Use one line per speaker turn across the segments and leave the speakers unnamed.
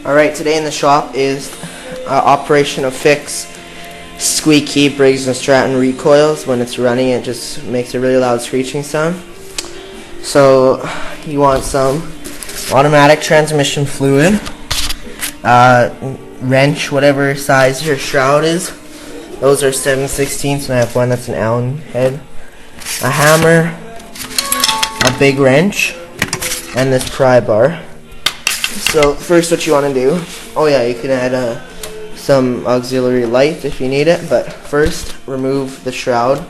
Alright, today in the shop is operation of fix squeaky Briggs and Stratton recoils. When it's running, it just makes a really loud screeching sound. So you want some automatic transmission fluid, wrench, whatever size your shroud is. Those are 7/16, and I have one that's an Allen head, a hammer, a big wrench, and this pry bar. So first what you want to do, oh yeah, you can add some auxiliary light if you need it, but first remove the shroud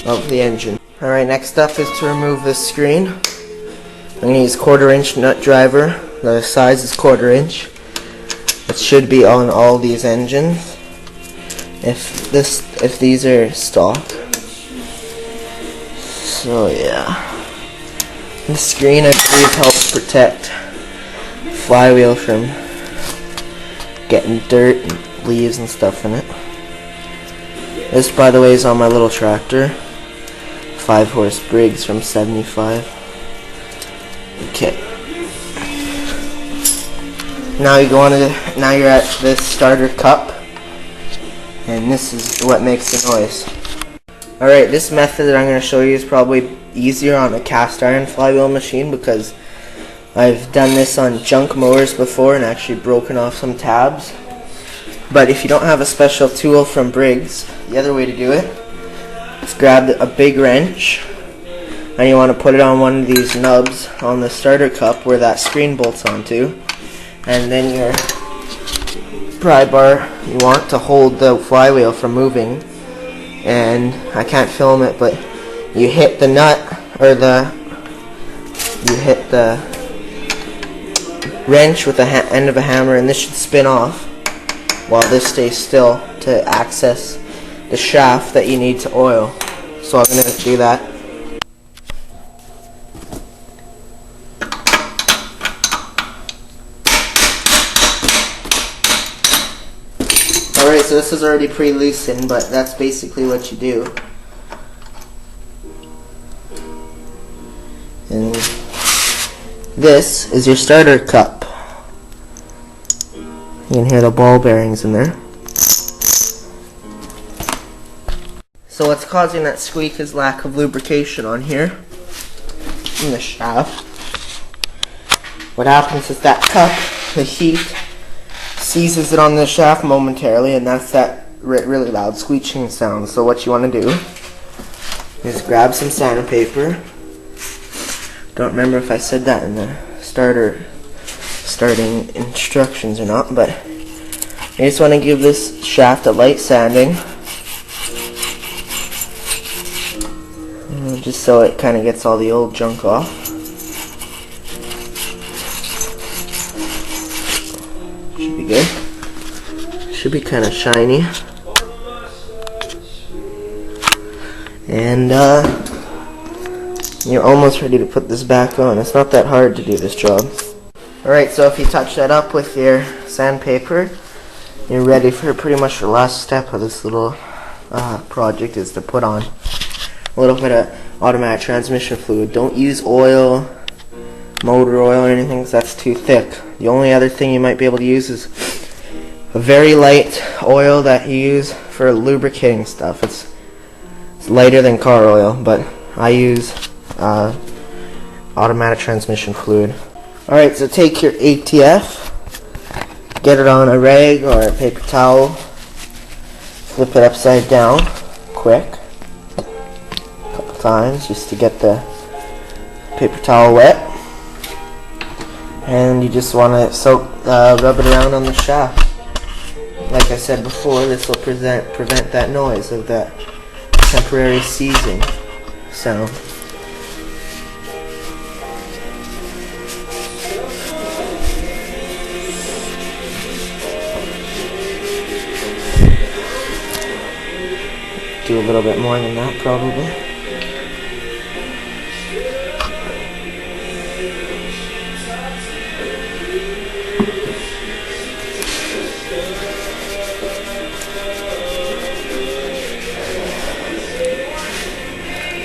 of the engine. Alright, next up is to remove this screen. I'm going to use 1/4 inch nut driver. The size is 1/4 inch. It should be on all these engines if these are stock. So yeah, the screen I believe helps protect flywheel from getting dirt and leaves and stuff in it. This, by the way, is on my little tractor, 5-horse Briggs from 75. Okay. Now you go on to now you're at this starter cup, and this is what makes the noise. Alright, this method that I'm going to show you is probably easier on a cast iron flywheel machine because I've done this on junk mowers before and actually broken off some tabs. But if you don't have a special tool from Briggs, the other way to do it is grab a big wrench, and you want to put it on one of these nubs on the starter cup where that screen bolts onto, and then your pry bar, you want to hold the flywheel from moving, and I can't film it, but you hit the nut, or you hit the wrench with the end of a hammer, and this should spin off while this stays still to access the shaft that you need to oil. So I'm going to do that. Alright, so this is already pre-loosened, but that's basically what you do. And this is your starter cup. You can hear the ball bearings in there. So what's causing that squeak is lack of lubrication on here in the shaft. What happens is that cup, the heat, seizes it on the shaft momentarily, and that's that really loud screeching sound. So what you want to do is grab some sandpaper. Don't remember if I said that in the starting instructions or not, but you just want to give this shaft a light sanding, just so it kind of gets all the old junk off. Should be good. Should be kind of shiny. And you're almost ready to put this back on. It's not that hard to do this job. Alright, so if you touch that up with your sandpaper, you're ready for pretty much the last step of this little project, is to put on a little bit of automatic transmission fluid. Don't use oil, motor oil or anything, because that's too thick. The only other thing you might be able to use is a very light oil that you use for lubricating stuff. It's lighter than car oil, but I use automatic transmission fluid. Alright, so take your ATF, get it on a rag or a paper towel, flip it upside down quick, a couple times just to get the paper towel wet, and you just want to rub it around on the shaft. Like I said before, this will prevent that noise of that temporary seizing sound. Do a little bit more than that, probably.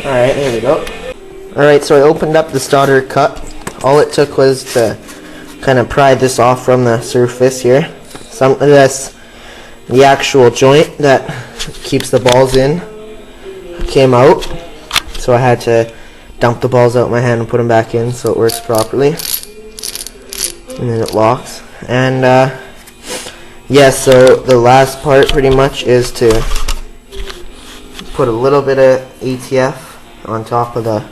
Alright, there we go. Alright, so I opened up the starter cup. All it took was to kind of pry this off from the surface here. That's the actual joint that keeps the balls in. Came out, so I had to dump the balls out of my hand and put them back in so it works properly. And then it locks. And yeah, so the last part pretty much is to put a little bit of ATF on top of the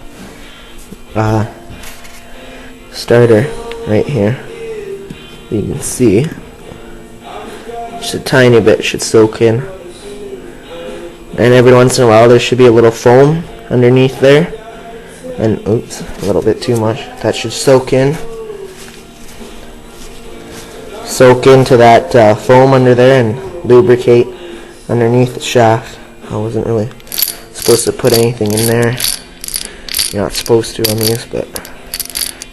starter right here. You can see just a tiny bit should soak in, and every once in a while there should be a little foam underneath there, and oops, a little bit too much. That should soak into that foam under there and lubricate underneath the shaft. I wasn't really supposed to put anything in there. You're not supposed to on these, but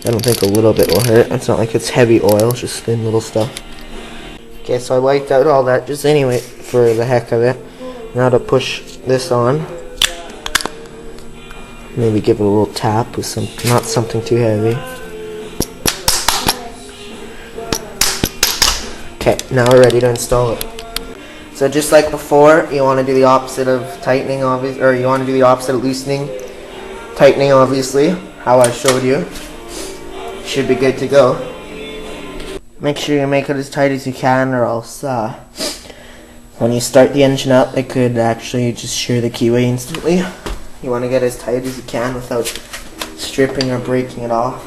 I don't think a little bit will hurt. It's not like it's heavy oil, it's just thin little stuff. Okay, so I wiped out all that just anyway for the heck of it. Now to push this on, maybe give it a little tap with not something too heavy. Okay, now we're ready to install it. So just like before, you want to do the opposite of tightening, obviously, or you want to do the opposite of loosening, tightening, obviously, how I showed you. Should be good to go. Make sure you make it as tight as you can, or else when you start the engine up, it could actually just shear the keyway instantly. You want to get as tight as you can without stripping or breaking it off.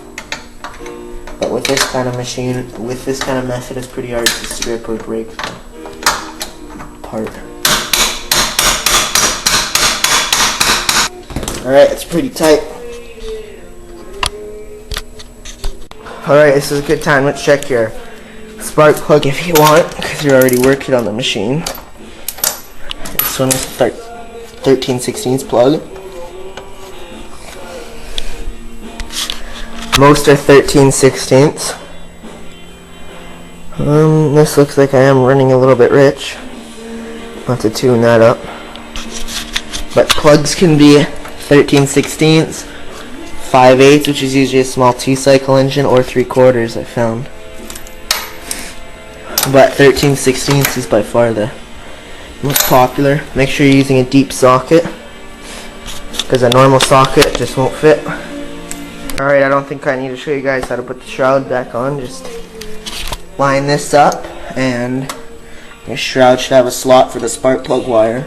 But with this kind of machine, with this kind of method, it's pretty hard to strip or break the part. Alright, it's pretty tight. Alright, this is a good time. Let's check your spark plug if you want, because you're already working on the machine. This one is a 13/16 plug. Most are 13/16. This looks like I am running a little bit rich. I'll have to tune that up. But plugs can be 13/16, 5/8, which is usually a small 2-cycle engine, or 3/4 I found. But 13/16 is by far the most popular. Make sure you're using a deep socket, because a normal socket just won't fit. Alright, I don't think I need to show you guys how to put the shroud back on. Just line this up, and your shroud should have a slot for the spark plug wire.